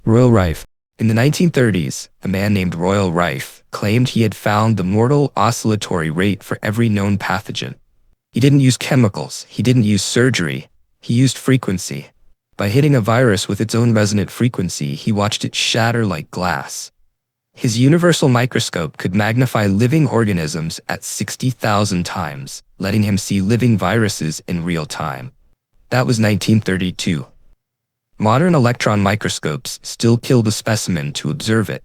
Royal Rife. In the 1930s, a man named Royal Rife claimed he had found the mortal oscillatory rate for every known pathogen. He didn't use chemicals, he didn't use surgery, he used frequency. By hitting a virus with its own resonant frequency, he watched it shatter like glass. His universal microscope could magnify living organisms at 60,000 times, letting him see living viruses in real time. That was 1932. Modern electron microscopes still kill the specimen to observe it.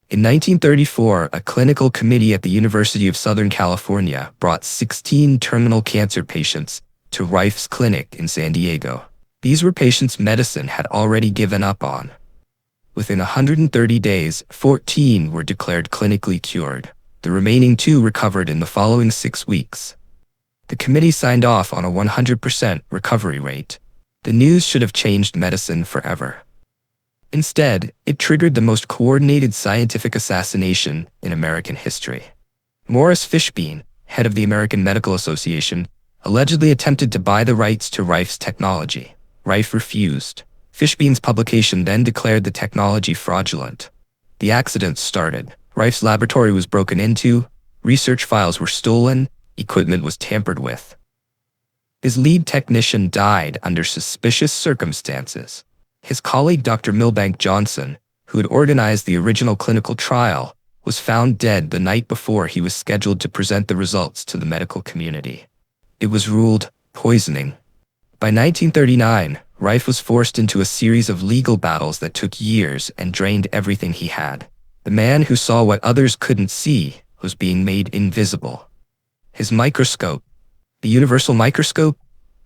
In 1934, a clinical committee at the University of Southern California brought 16 terminal cancer patients to Rife's clinic in San Diego. These were patients medicine had already given up on. Within 130 days, 14 were declared clinically cured. The remaining 2 recovered in the following 6 weeks. The committee signed off on a 100% recovery rate. The news should have changed medicine forever. Instead, it triggered the most coordinated scientific assassination in American history. Morris Fishbein, head of the American Medical Association, allegedly attempted to buy the rights to Rife's technology. Rife refused. Fishbein's publication then declared the technology fraudulent. The accident started. Rife's laboratory was broken into, research files were stolen, equipment was tampered with. His lead technician died under suspicious circumstances. His colleague Dr. Milbank Johnson, who had organized the original clinical trial, was found dead the night before he was scheduled to present the results to the medical community. It was ruled poisoning. By 1939, Rife was forced into a series of legal battles that took years and drained everything he had. The man who saw what others couldn't see was being made invisible. His microscope, the universal microscope,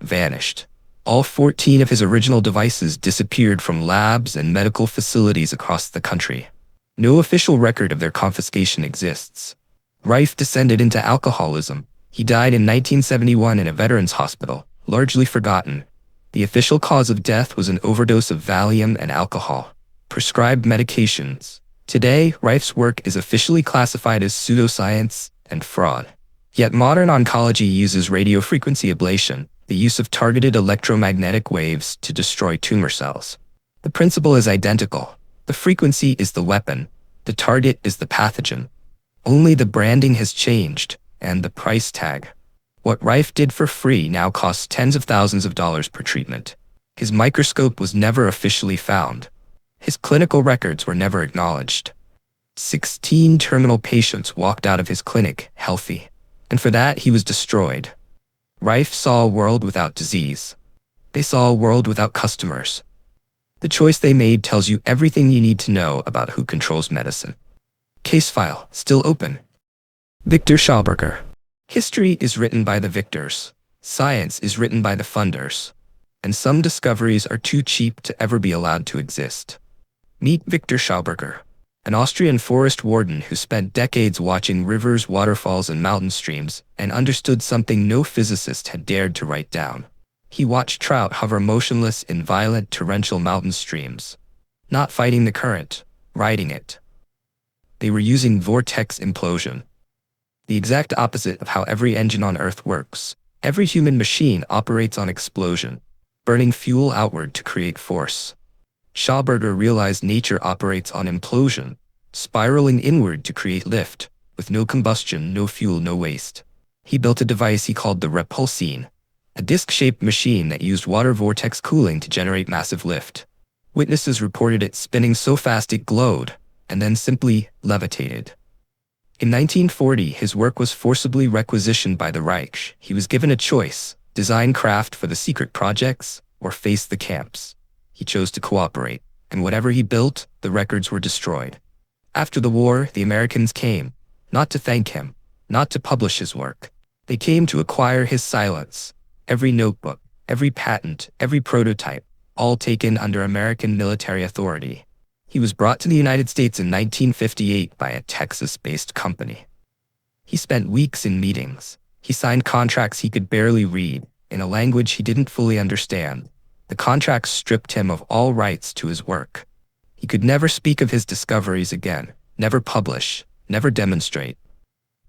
vanished. All 14 of his original devices disappeared from labs and medical facilities across the country. No official record of their confiscation exists. Rife descended into alcoholism. He died in 1971 in a veterans hospital, largely forgotten. The official cause of death was an overdose of Valium and alcohol. Prescribed medications. Today, Rife's work is officially classified as pseudoscience and fraud. Yet modern oncology uses radiofrequency ablation, the use of targeted electromagnetic waves to destroy tumor cells. The principle is identical. The frequency is the weapon. The target is the pathogen. Only the branding has changed, and the price tag. What Rife did for free now costs tens of thousands of dollars per treatment. His microscope was never officially found. His clinical records were never acknowledged. 16 terminal patients walked out of his clinic healthy. And for that, he was destroyed. Rife saw a world without disease. They saw a world without customers. The choice they made tells you everything you need to know about who controls medicine. Case file, still open. Viktor Schauberger. History is written by the victors. Science is written by the funders. And some discoveries are too cheap to ever be allowed to exist. Meet Viktor Schauberger, an Austrian forest warden who spent decades watching rivers, waterfalls, and mountain streams, and understood something no physicist had dared to write down. He watched trout hover motionless in violent torrential mountain streams, not fighting the current, riding it. They were using vortex implosion, the exact opposite of how every engine on Earth works. Every human machine operates on explosion, burning fuel outward to create force. Schauberger realized nature operates on implosion, spiraling inward to create lift, with no combustion, no fuel, no waste. He built a device he called the repulsine, a disc-shaped machine that used water vortex cooling to generate massive lift. Witnesses reported it spinning so fast it glowed, and then simply levitated. In 1940, his work was forcibly requisitioned by the Reich. He was given a choice: design craft for the secret projects, or face the camps. He chose to cooperate, and whatever he built, the records were destroyed. After the war, the Americans came, not to thank him, not to publish his work. They came to acquire his silence. Every notebook, every patent, every prototype, all taken under American military authority. He was brought to the United States in 1958 by a Texas-based company. He spent weeks in meetings. He signed contracts he could barely read, in a language he didn't fully understand. The contracts stripped him of all rights to his work. He could never speak of his discoveries again, never publish, never demonstrate.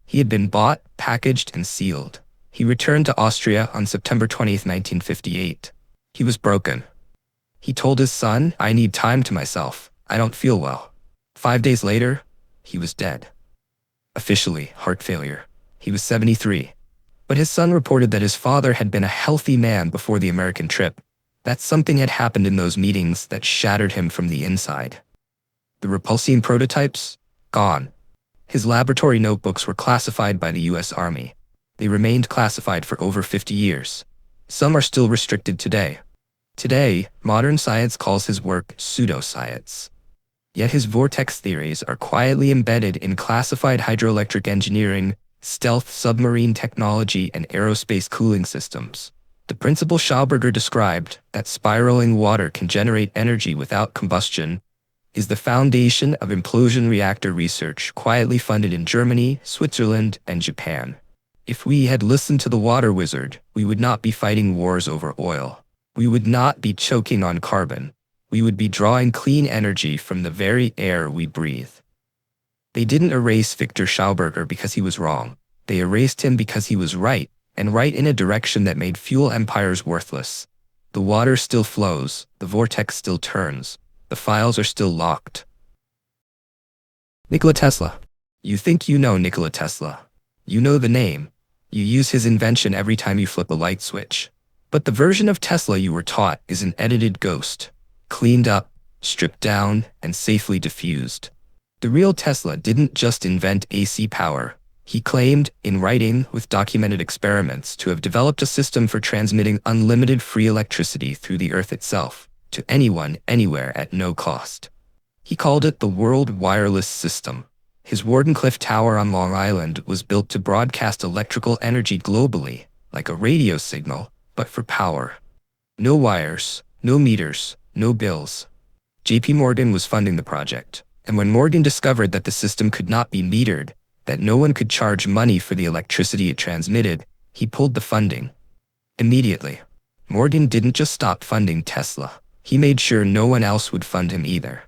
He had been bought, packaged, and sealed. He returned to Austria on September 20, 1958. He was broken. He told his son, "I need time to myself. I don't feel well." 5 days later, he was dead. Officially, heart failure. He was 73. But his son reported that his father had been a healthy man before the American trip, that something had happened in those meetings that shattered him from the inside. The repulsine prototypes? Gone. His laboratory notebooks were classified by the U.S. Army. They remained classified for over 50 years. Some are still restricted today. Today, modern science calls his work pseudoscience. Yet his vortex theories are quietly embedded in classified hydroelectric engineering, stealth submarine technology, and aerospace cooling systems. The principle Schauberger described, that spiraling water can generate energy without combustion, is the foundation of implosion reactor research quietly funded in Germany, Switzerland, and Japan. If we had listened to the water wizard, we would not be fighting wars over oil. We would not be choking on carbon. We would be drawing clean energy from the very air we breathe. They didn't erase Viktor Schauberger because he was wrong. They erased him because he was right, and right in a direction that made fuel empires worthless. The water still flows, the vortex still turns, the files are still locked. Nikola Tesla. You think you know Nikola Tesla. You know the name. You use his invention every time you flip a light switch. But the version of Tesla you were taught is an edited ghost. Cleaned up, stripped down, and safely diffused. The real Tesla didn't just invent AC power. He claimed, in writing with documented experiments, to have developed a system for transmitting unlimited free electricity through the Earth itself, to anyone, anywhere at no cost. He called it the World Wireless System. His Wardenclyffe Tower on Long Island was built to broadcast electrical energy globally, like a radio signal, but for power. No wires, no meters, no bills. JP Morgan was funding the project, and when Morgan discovered that the system could not be metered, that no one could charge money for the electricity it transmitted, he pulled the funding. Immediately. Morgan didn't just stop funding Tesla. He made sure no one else would fund him either.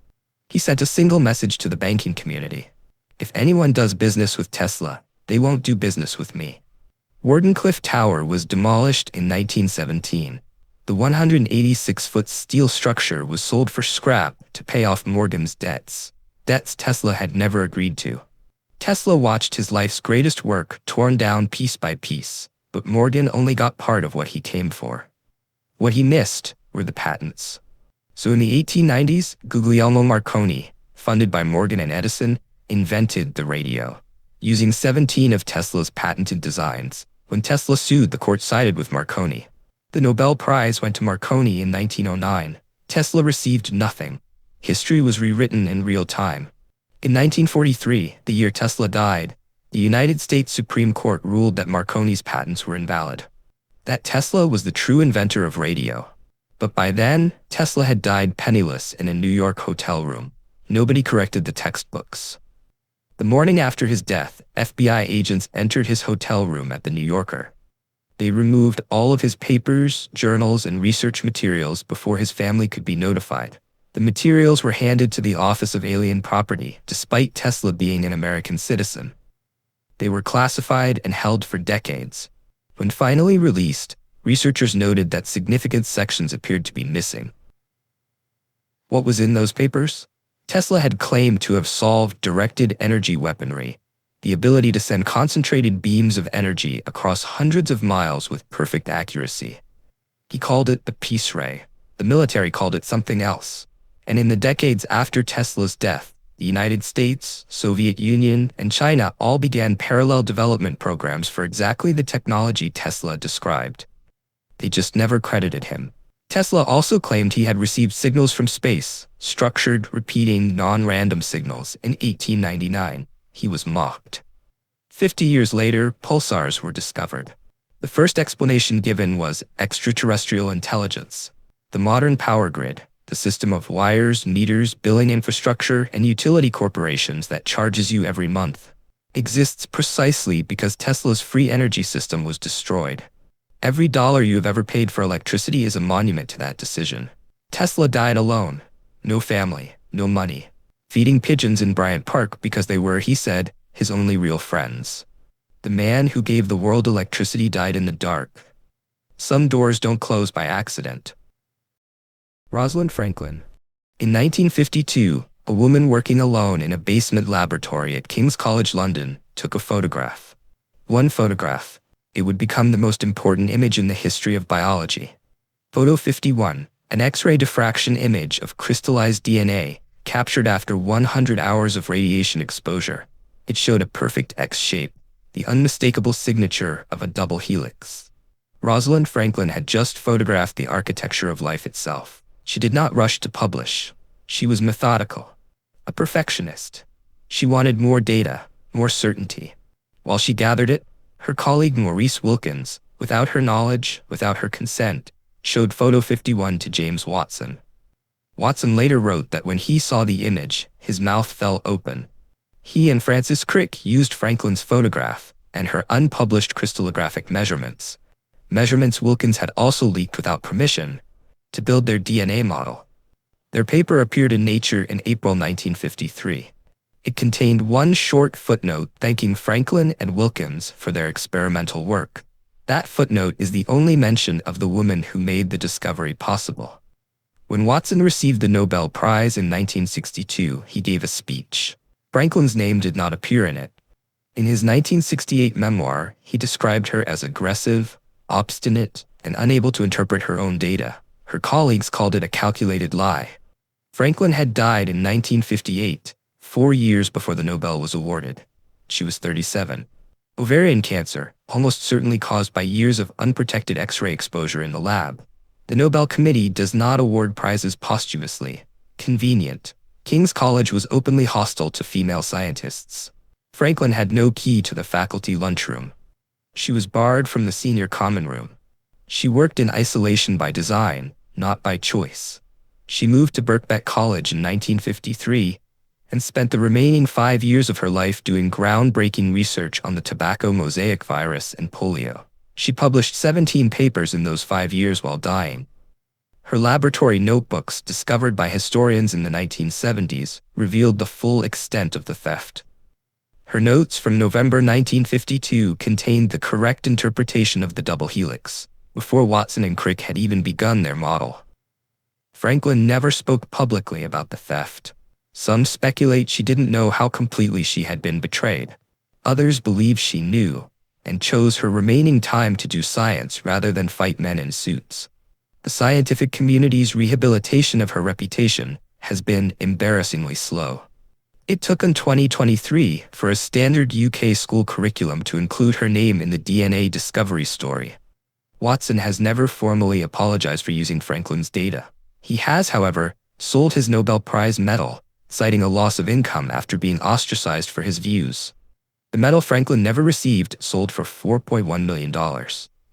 He sent a single message to the banking community. If anyone does business with Tesla, they won't do business with me. Wardenclyffe Tower was demolished in 1917. The 186-foot steel structure was sold for scrap to pay off Morgan's debts. Debts Tesla had never agreed to. Tesla watched his life's greatest work torn down piece by piece, but Morgan only got part of what he came for. What he missed were the patents. So in the 1890s, Guglielmo Marconi, funded by Morgan and Edison, invented the radio. Using 17 of Tesla's patented designs, when Tesla sued, the court sided with Marconi. The Nobel Prize went to Marconi in 1909. Tesla received nothing. History was rewritten in real time. In 1943, the year Tesla died, the United States Supreme Court ruled that Marconi's patents were invalid. That Tesla was the true inventor of radio. But by then, Tesla had died penniless in a New York hotel room. Nobody corrected the textbooks. The morning after his death, FBI agents entered his hotel room at the New Yorker. They removed all of his papers, journals, and research materials before his family could be notified. The materials were handed to the Office of Alien Property, despite Tesla being an American citizen. They were classified and held for decades. When finally released, researchers noted that significant sections appeared to be missing. What was in those papers? Tesla had claimed to have solved directed energy weaponry, the ability to send concentrated beams of energy across hundreds of miles with perfect accuracy. He called it the peace ray. The military called it something else. And in the decades after Tesla's death, the United States, Soviet Union, and China all began parallel development programs for exactly the technology Tesla described. They just never credited him. Tesla also claimed he had received signals from space, structured, repeating, non-random signals, in 1899. He was mocked. 50 years later, pulsars were discovered. The first explanation given was extraterrestrial intelligence. The modern power grid, the system of wires, meters, billing infrastructure, and utility corporations that charges you every month, exists precisely because Tesla's free energy system was destroyed. Every dollar you have ever paid for electricity is a monument to that decision. Tesla died alone. No family, no money. Feeding pigeons in Bryant Park because they were, he said, his only real friends. The man who gave the world electricity died in the dark. Some doors don't close by accident. Rosalind Franklin. In 1952, a woman working alone in a basement laboratory at King's College London took a photograph. One photograph. It would become the most important image in the history of biology. Photo 51, an X-ray diffraction image of crystallized DNA captured after 100 hours of radiation exposure. It showed a perfect X shape, the unmistakable signature of a double helix. Rosalind Franklin had just photographed the architecture of life itself. She did not rush to publish. She was methodical, a perfectionist. She wanted more data, more certainty. While she gathered it, her colleague Maurice Wilkins, without her knowledge, without her consent, showed photo 51 to James Watson. Watson later wrote that when he saw the image, his mouth fell open. He and Francis Crick used Franklin's photograph and her unpublished crystallographic measurements Wilkins had also leaked without permission, to build their DNA model. Their paper appeared in Nature in April 1953. It contained one short footnote thanking Franklin and Wilkins for their experimental work. That footnote is the only mention of the woman who made the discovery possible. When Watson received the Nobel Prize in 1962, he gave a speech. Franklin's name did not appear in it. In his 1968 memoir, he described her as aggressive, obstinate, and unable to interpret her own data. Her colleagues called it a calculated lie. Franklin had died in 1958, 4 years before the Nobel was awarded. She was 37. Ovarian cancer, almost certainly caused by years of unprotected X-ray exposure in the lab. The Nobel Committee does not award prizes posthumously. Convenient. King's College was openly hostile to female scientists. Franklin had no key to the faculty lunchroom. She was barred from the senior common room. She worked in isolation by design, not by choice. She moved to Birkbeck College in 1953 and spent the remaining 5 years of her life doing groundbreaking research on the tobacco mosaic virus and polio. She published 17 papers in those 5 years while dying. Her laboratory notebooks, discovered by historians in the 1970s, revealed the full extent of the theft. Her notes from November 1952 contained the correct interpretation of the double helix, before Watson and Crick had even begun their model. Franklin never spoke publicly about the theft. Some speculate she didn't know how completely she had been betrayed. Others believe she knew, and chose her remaining time to do science rather than fight men in suits. The scientific community's rehabilitation of her reputation has been embarrassingly slow. It took in 2023 for a standard UK school curriculum to include her name in the DNA discovery story. Watson has never formally apologized for using Franklin's data. He has, however, sold his Nobel Prize medal, citing a loss of income after being ostracized for his views. The medal Franklin never received sold for $4.1 million.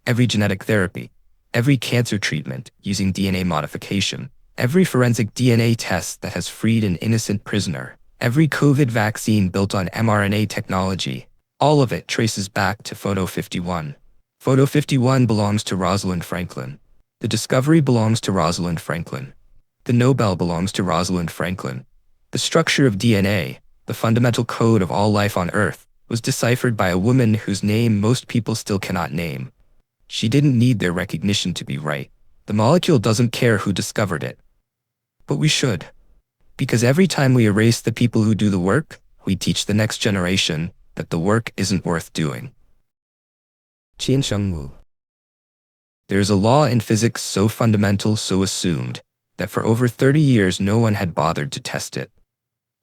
Every genetic therapy, every cancer treatment using DNA modification, every forensic DNA test that has freed an innocent prisoner, every COVID vaccine built on mRNA technology, all of it traces back to Photo 51. Photo 51 belongs to Rosalind Franklin. The discovery belongs to Rosalind Franklin. The Nobel belongs to Rosalind Franklin. The structure of DNA, the fundamental code of all life on Earth, was deciphered by a woman whose name most people still cannot name. She didn't need their recognition to be right. The molecule doesn't care who discovered it. But we should. Because every time we erase the people who do the work, we teach the next generation that the work isn't worth doing. Chien-Shiung Wu. There's a law in physics so fundamental, so assumed, that for over 30 years no one had bothered to test it.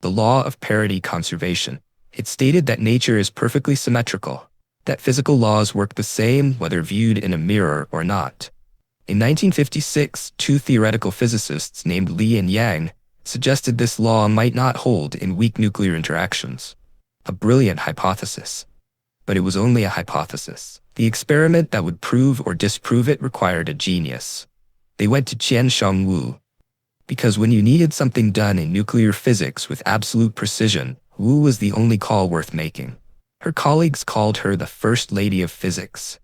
The law of parity conservation. It stated that nature is perfectly symmetrical, that physical laws work the same whether viewed in a mirror or not. In 1956, 2 theoretical physicists named Li and Yang suggested this law might not hold in weak nuclear interactions. A brilliant hypothesis. But it was only a hypothesis. The experiment that would prove or disprove it required a genius. They went to Chien-Shiung Wu. Because when you needed something done in nuclear physics with absolute precision, Wu was the only call worth making. Her colleagues called her the First Lady of Physics.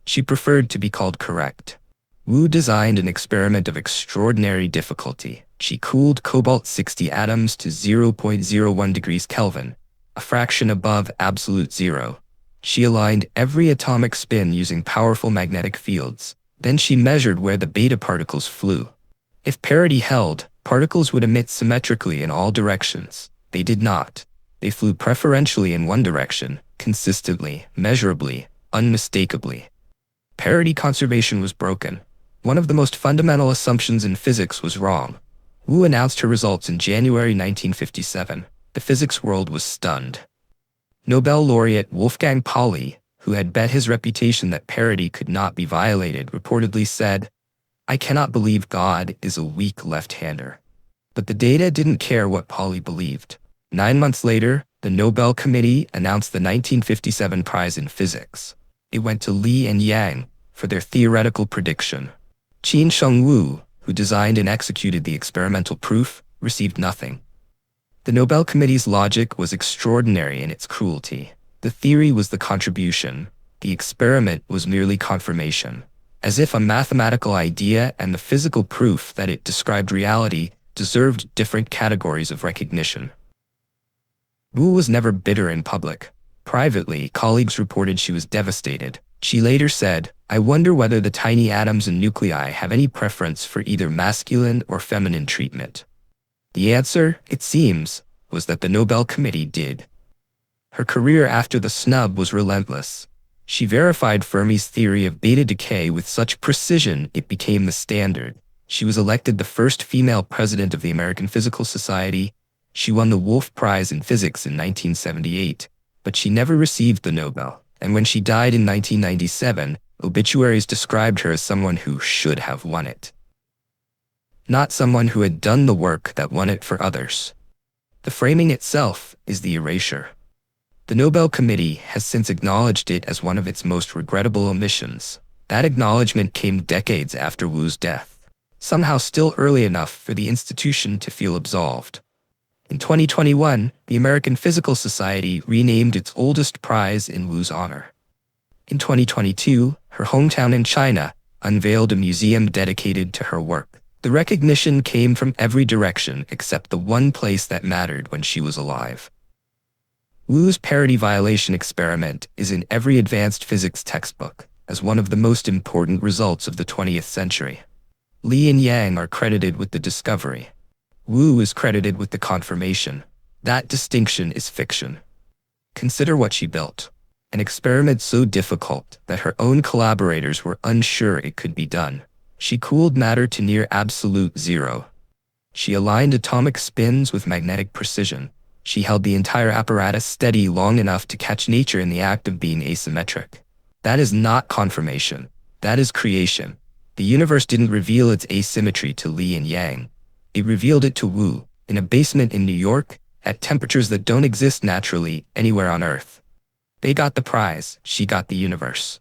She preferred to be called correct. Wu designed an experiment of extraordinary difficulty. She cooled cobalt-60 atoms to 0.01 degrees Kelvin, a fraction above absolute zero. She aligned every atomic spin using powerful magnetic fields. Then she measured where the beta particles flew. If parity held, particles would emit symmetrically in all directions. They did not. They flew preferentially in one direction, consistently, measurably, unmistakably. Parity conservation was broken. One of the most fundamental assumptions in physics was wrong. Wu announced her results in January 1957. The physics world was stunned. Nobel laureate Wolfgang Pauli, who had bet his reputation that parity could not be violated, reportedly said, "I cannot believe God is a weak left-hander." But the data didn't care what Pauli believed. 9 months later, the Nobel Committee announced the 1957 prize in physics. It went to Li and Yang for their theoretical prediction. Chien-Shiung Wu, who designed and executed the experimental proof, received nothing. The Nobel Committee's logic was extraordinary in its cruelty. The theory was the contribution. The experiment was merely confirmation. As if a mathematical idea and the physical proof that it described reality deserved different categories of recognition. Wu was never bitter in public. Privately, colleagues reported she was devastated. She later said, "I wonder whether the tiny atoms and nuclei have any preference for either masculine or feminine treatment." The answer, it seems, was that the Nobel Committee did. Her career after the snub was relentless. She verified Fermi's theory of beta decay with such precision it became the standard. She was elected the first female president of the American Physical Society. She won the Wolf Prize in Physics in 1978, but she never received the Nobel. And when she died in 1997, obituaries described her as someone who should have won it, not someone who had done the work that won it for others. The framing itself is the erasure. The Nobel Committee has since acknowledged it as one of its most regrettable omissions. That acknowledgement came decades after Wu's death, somehow still early enough for the institution to feel absolved. In 2021, the American Physical Society renamed its oldest prize in Wu's honor. In 2022, her hometown in China unveiled a museum dedicated to her work. The recognition came from every direction except the one place that mattered when she was alive. Wu's parity violation experiment is in every advanced physics textbook as one of the most important results of the 20th century. Li and Yang are credited with the discovery. Wu is credited with the confirmation. That distinction is fiction. Consider what she built. An experiment so difficult that her own collaborators were unsure it could be done. She cooled matter to near absolute zero. She aligned atomic spins with magnetic precision. She held the entire apparatus steady long enough to catch nature in the act of being asymmetric. That is not confirmation. That is creation. The universe didn't reveal its asymmetry to Li and Yang. It revealed it to Wu, in a basement in New York, at temperatures that don't exist naturally anywhere on Earth. They got the prize, she got the universe.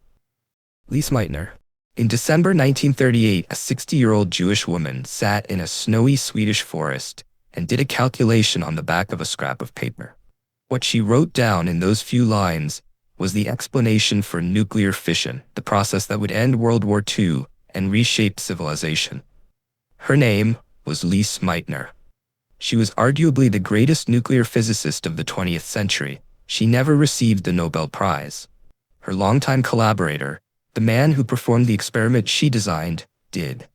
Lise Meitner. In December 1938, a 60-year-old Jewish woman sat in a snowy Swedish forest and did a calculation on the back of a scrap of paper. What she wrote down in those few lines was the explanation for nuclear fission, the process that would end World War II and reshape civilization. Her name was Lise Meitner. She was arguably the greatest nuclear physicist of the 20th century. She never received the Nobel Prize. Her longtime collaborator, the man who performed the experiment she designed, did.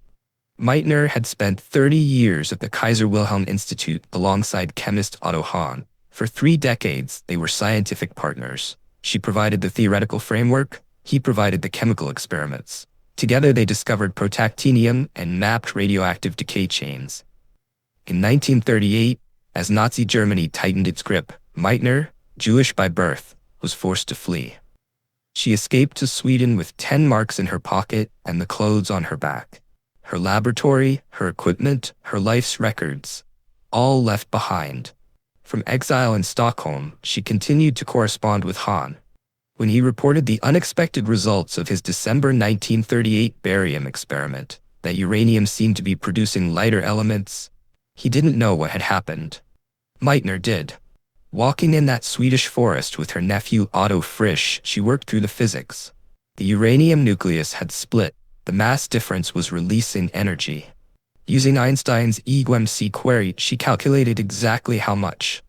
Meitner had spent 30 years at the Kaiser Wilhelm Institute alongside chemist Otto Hahn. For 3 decades, they were scientific partners. She provided the theoretical framework, he provided the chemical experiments. Together they discovered protactinium and mapped radioactive decay chains. In 1938, as Nazi Germany tightened its grip, Meitner, Jewish by birth, was forced to flee. She escaped to Sweden with 10 marks in her pocket and the clothes on her back. Her laboratory, her equipment, her life's records, all left behind. From exile in Stockholm, she continued to correspond with Hahn. When he reported the unexpected results of his December 1938 barium experiment, that uranium seemed to be producing lighter elements, he didn't know what had happened. Meitner did. Walking in that Swedish forest with her nephew Otto Frisch, she worked through the physics. The uranium nucleus had split. The mass difference was releasing energy. Using Einstein's EQMC query, she calculated exactly how much.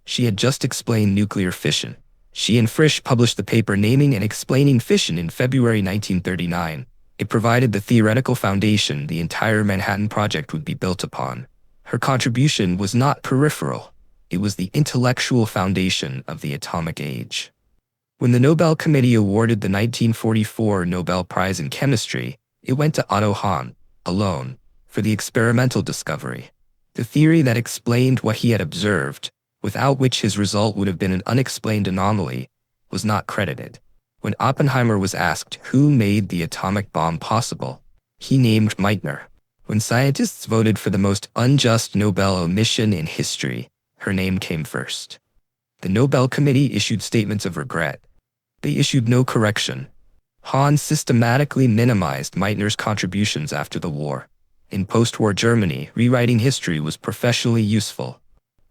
She had just explained nuclear fission. She and Frisch published the paper naming and explaining fission in February 1939. It provided the theoretical foundation the entire Manhattan Project would be built upon. Her contribution was not peripheral. It was the intellectual foundation of the atomic age. When the Nobel Committee awarded the 1944 Nobel Prize in Chemistry, it went to Otto Hahn, alone, for the experimental discovery, the theory that explained what he had observed, without which his result would have been an unexplained anomaly, was not credited. When Oppenheimer was asked who made the atomic bomb possible, he named Meitner. When scientists voted for the most unjust Nobel omission in history, her name came first. The Nobel Committee issued statements of regret. They issued no correction. Hahn systematically minimized Meitner's contributions after the war. In post-war Germany, rewriting history was professionally useful.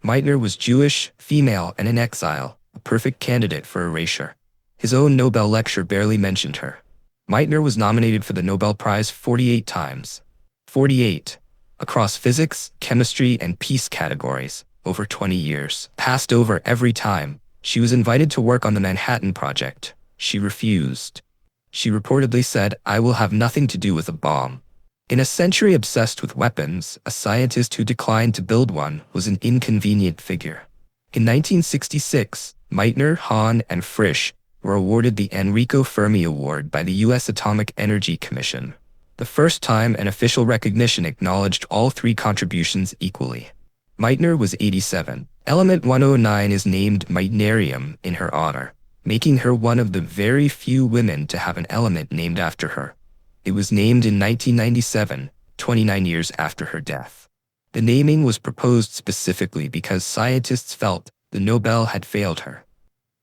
Meitner was Jewish, female, and in exile, a perfect candidate for erasure. His own Nobel lecture barely mentioned her. Meitner was nominated for the Nobel Prize 48 times. 48. Across physics, chemistry, and peace categories, over 20 years. Passed over every time. She was invited to work on the Manhattan Project. She refused. She reportedly said, "I will have nothing to do with a bomb." In a century obsessed with weapons, a scientist who declined to build one was an inconvenient figure. In 1966, Meitner, Hahn, and Frisch were awarded the Enrico Fermi Award by the U.S. Atomic Energy Commission, the first time an official recognition acknowledged all three contributions equally. Meitner was 87. Element 109 is named Meitnerium in her honor, making her one of the very few women to have an element named after her. It was named in 1997, 29 years after her death. The naming was proposed specifically because scientists felt the Nobel had failed her.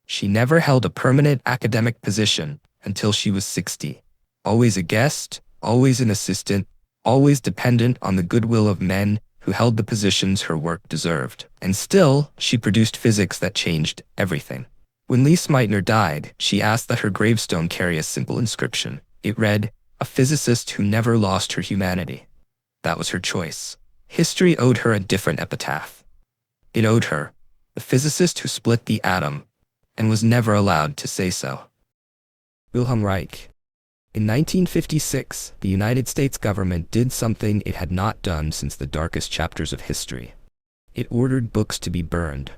She never held a permanent academic position until she was 60. Always a guest, always an assistant, always dependent on the goodwill of men who held the positions her work deserved. And still, she produced physics that changed everything. When Lise Meitner died, she asked that her gravestone carry a simple inscription. It read, "A physicist who never lost her humanity." That was her choice. History owed her a different epitaph. It owed her, the physicist who split the atom, and was never allowed to say so. Wilhelm Reich. In 1956, the United States government did something it had not done since the darkest chapters of history. It ordered books to be burned.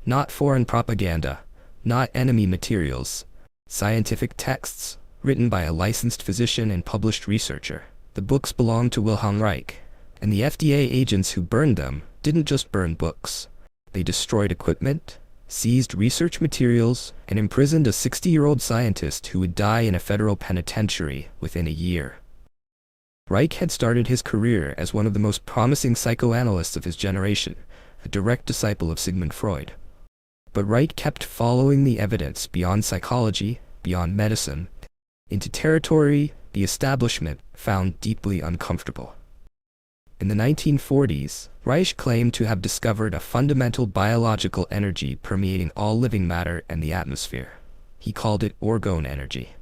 Not foreign propaganda, not enemy materials, scientific texts, written by a licensed physician and published researcher. The books belonged to Wilhelm Reich, and the FDA agents who burned them didn't just burn books. They destroyed equipment, seized research materials, and imprisoned a 60-year-old scientist who would die in a federal penitentiary within a year. Reich had started his career as one of the most promising psychoanalysts of his generation, a direct disciple of Sigmund Freud. But Reich kept following the evidence beyond psychology, beyond medicine, into territory the establishment found deeply uncomfortable. In the 1940s, Reich claimed to have discovered a fundamental biological energy permeating all living matter and the atmosphere. He called it Orgone energy.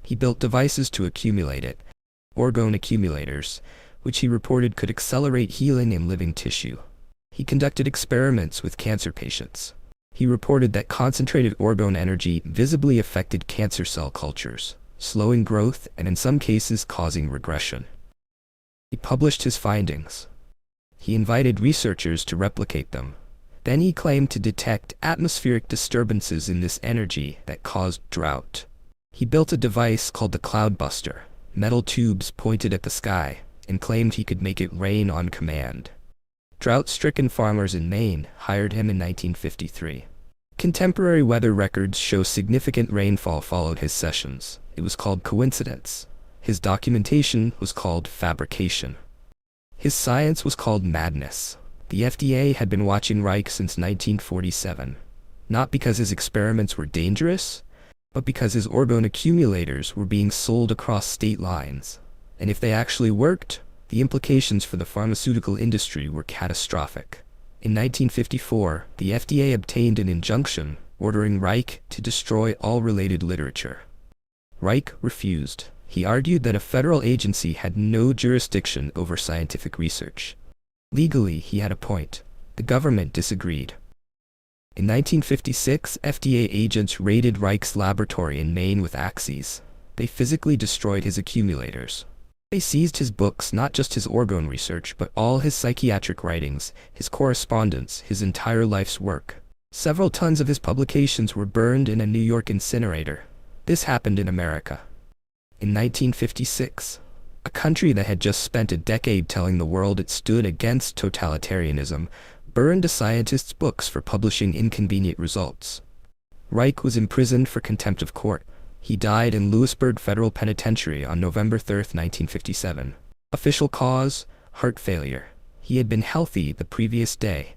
He built devices to accumulate it, Orgone accumulators, which he reported could accelerate healing in living tissue. He conducted experiments with cancer patients. He reported that concentrated Orgone energy visibly affected cancer cell cultures, slowing growth and in some cases causing regression. He published his findings. He invited researchers to replicate them. Then he claimed to detect atmospheric disturbances in this energy that caused drought. He built a device called the Cloudbuster, metal tubes pointed at the sky, and claimed he could make it rain on command. Drought-stricken farmers in Maine hired him in 1953. Contemporary weather records show significant rainfall followed his sessions. It was called coincidence. His documentation was called fabrication. His science was called madness. The FDA had been watching Reich since 1947, not because his experiments were dangerous, but because his Orgone accumulators were being sold across state lines. And if they actually worked, the implications for the pharmaceutical industry were catastrophic. In 1954, the FDA obtained an injunction ordering Reich to destroy all related literature. Reich refused. He argued that a federal agency had no jurisdiction over scientific research. Legally, he had a point. The government disagreed. In 1956, FDA agents raided Reich's laboratory in Maine with axes. They physically destroyed his accumulators. They seized his books, not just his Orgone research, but all his psychiatric writings, his correspondence, his entire life's work. Several tons of his publications were burned in a New York incinerator. This happened in America. In 1956, a country that had just spent a decade telling the world it stood against totalitarianism, burned a scientist's books for publishing inconvenient results. Reich was imprisoned for contempt of court. He died in Lewisburg Federal Penitentiary on November 3, 1957. Official cause: heart failure. He had been healthy the previous day.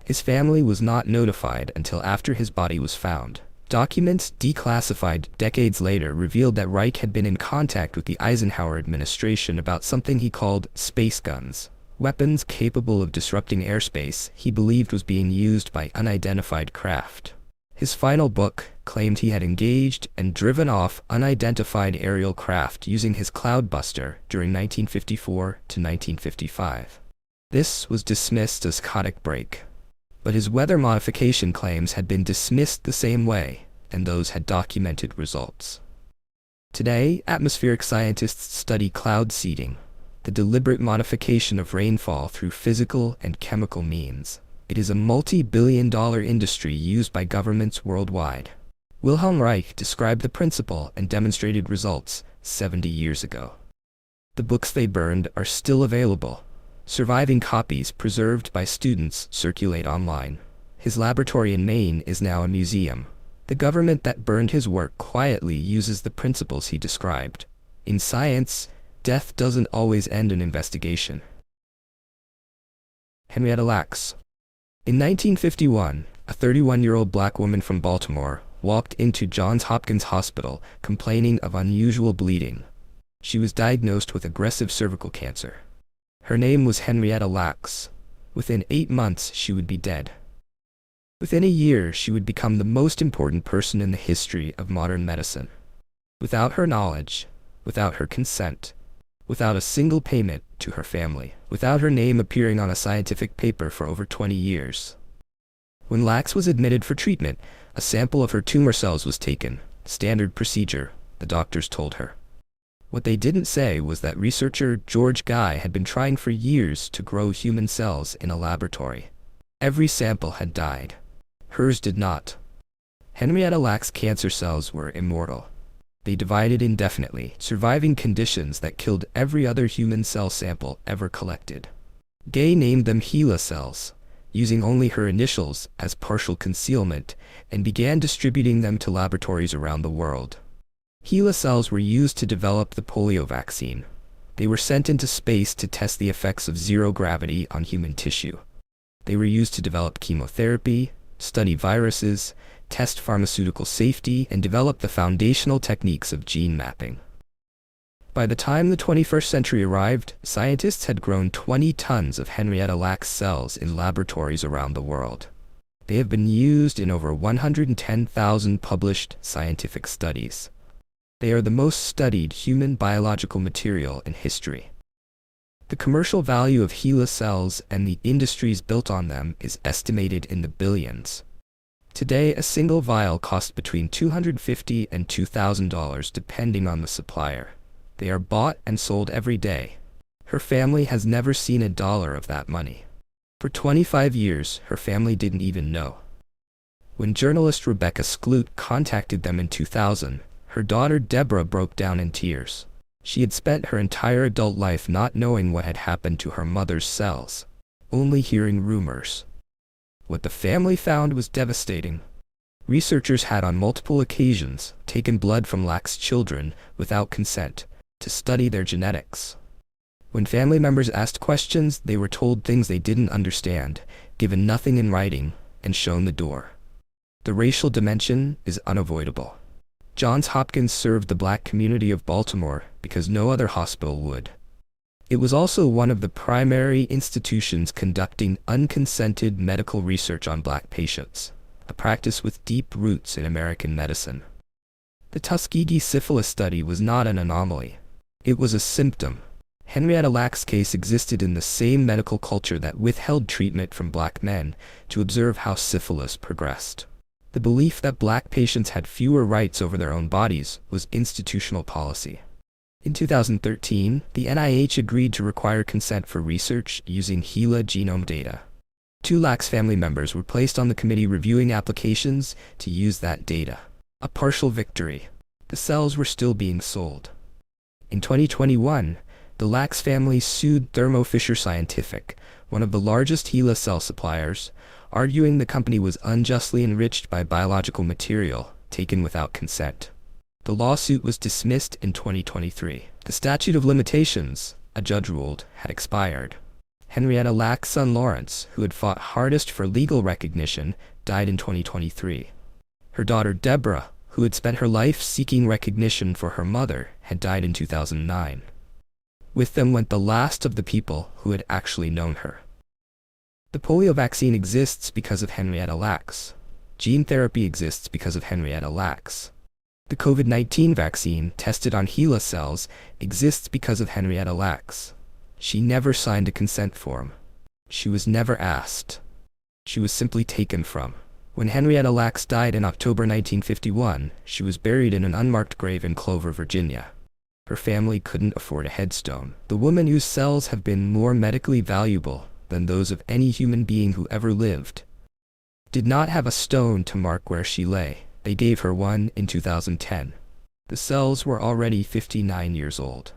His family was not notified until after his body was found. Documents declassified decades later revealed that Reich had been in contact with the Eisenhower administration about something he called space guns, weapons capable of disrupting airspace he believed was being used by unidentified craft. His final book claimed he had engaged and driven off unidentified aerial craft using his Cloudbuster during 1954 to 1955. This was dismissed as psychotic break. But his weather modification claims had been dismissed the same way, and those had documented results. Today, atmospheric scientists study cloud seeding, the deliberate modification of rainfall through physical and chemical means. It is a multi-billion-dollar industry used by governments worldwide. Wilhelm Reich described the principle and demonstrated results 70 years ago. The books they burned are still available. Surviving copies preserved by students circulate online. His laboratory in Maine is now a museum. The government that burned his work quietly uses the principles he described. In science, death doesn't always end an investigation. Henrietta Lacks. In 1951, a 31-year-old black woman from Baltimore walked into Johns Hopkins Hospital complaining of unusual bleeding. She was diagnosed with aggressive cervical cancer. Her name was Henrietta Lacks. Within 8 months, she would be dead. Within a year, she would become the most important person in the history of modern medicine. Without her knowledge, without her consent, without a single payment to her family, without her name appearing on a scientific paper for over 20 years. When Lacks was admitted for treatment, a sample of her tumor cells was taken. Standard procedure, the doctors told her. What they didn't say was that researcher George Guy had been trying for years to grow human cells in a laboratory. Every sample had died. Hers did not. Henrietta Lacks' cancer cells were immortal. They divided indefinitely, surviving conditions that killed every other human cell sample ever collected. Gay named them HeLa cells, using only her initials as partial concealment, and began distributing them to laboratories around the world. HeLa cells were used to develop the polio vaccine. They were sent into space to test the effects of zero gravity on human tissue. They were used to develop chemotherapy, study viruses, test pharmaceutical safety, and develop the foundational techniques of gene mapping. By the time the 21st century arrived, scientists had grown 20 tons of Henrietta Lacks cells in laboratories around the world. They have been used in over 110,000 published scientific studies. They are the most studied human biological material in history. The commercial value of HeLa cells and the industries built on them is estimated in the billions. Today, a single vial costs between $250 and $2,000 depending on the supplier. They are bought and sold every day. Her family has never seen a dollar of that money. For 25 years, her family didn't even know. When journalist Rebecca Skloot contacted them in 2000, her daughter Deborah broke down in tears. She had spent her entire adult life not knowing what had happened to her mother's cells, only hearing rumors. What the family found was devastating. Researchers had on multiple occasions taken blood from Lacks' children without consent to study their genetics. When family members asked questions, they were told things they didn't understand, given nothing in writing, and shown the door. The racial dimension is unavoidable. Johns Hopkins served the black community of Baltimore because no other hospital would. It was also one of the primary institutions conducting unconsented medical research on black patients, a practice with deep roots in American medicine. The Tuskegee syphilis study was not an anomaly. It was a symptom. Henrietta Lacks' case existed in the same medical culture that withheld treatment from black men to observe how syphilis progressed. The belief that black patients had fewer rights over their own bodies was institutional policy. In 2013, the NIH agreed to require consent for research using HeLa genome data. 2 Lacks family members were placed on the committee reviewing applications to use that data. A partial victory. The cells were still being sold. In 2021, the Lacks family sued Thermo Fisher Scientific, one of the largest HeLa cell suppliers, arguing the company was unjustly enriched by biological material taken without consent. The lawsuit was dismissed in 2023. The statute of limitations, a judge ruled, had expired. Henrietta Lacks' son Lawrence, who had fought hardest for legal recognition, died in 2023. Her daughter Deborah, who had spent her life seeking recognition for her mother, had died in 2009. With them went the last of the people who had actually known her. The polio vaccine exists because of Henrietta Lacks. Gene therapy exists because of Henrietta Lacks. The COVID-19 vaccine, tested on HeLa cells, exists because of Henrietta Lacks. She never signed a consent form. She was never asked. She was simply taken from. When Henrietta Lacks died in October 1951, she was buried in an unmarked grave in Clover, Virginia. Her family couldn't afford a headstone. The woman whose cells have been more medically valuable than those of any human being who ever lived did not have a stone to mark where she lay. They gave her one in 2010. The cells were already 59 years old.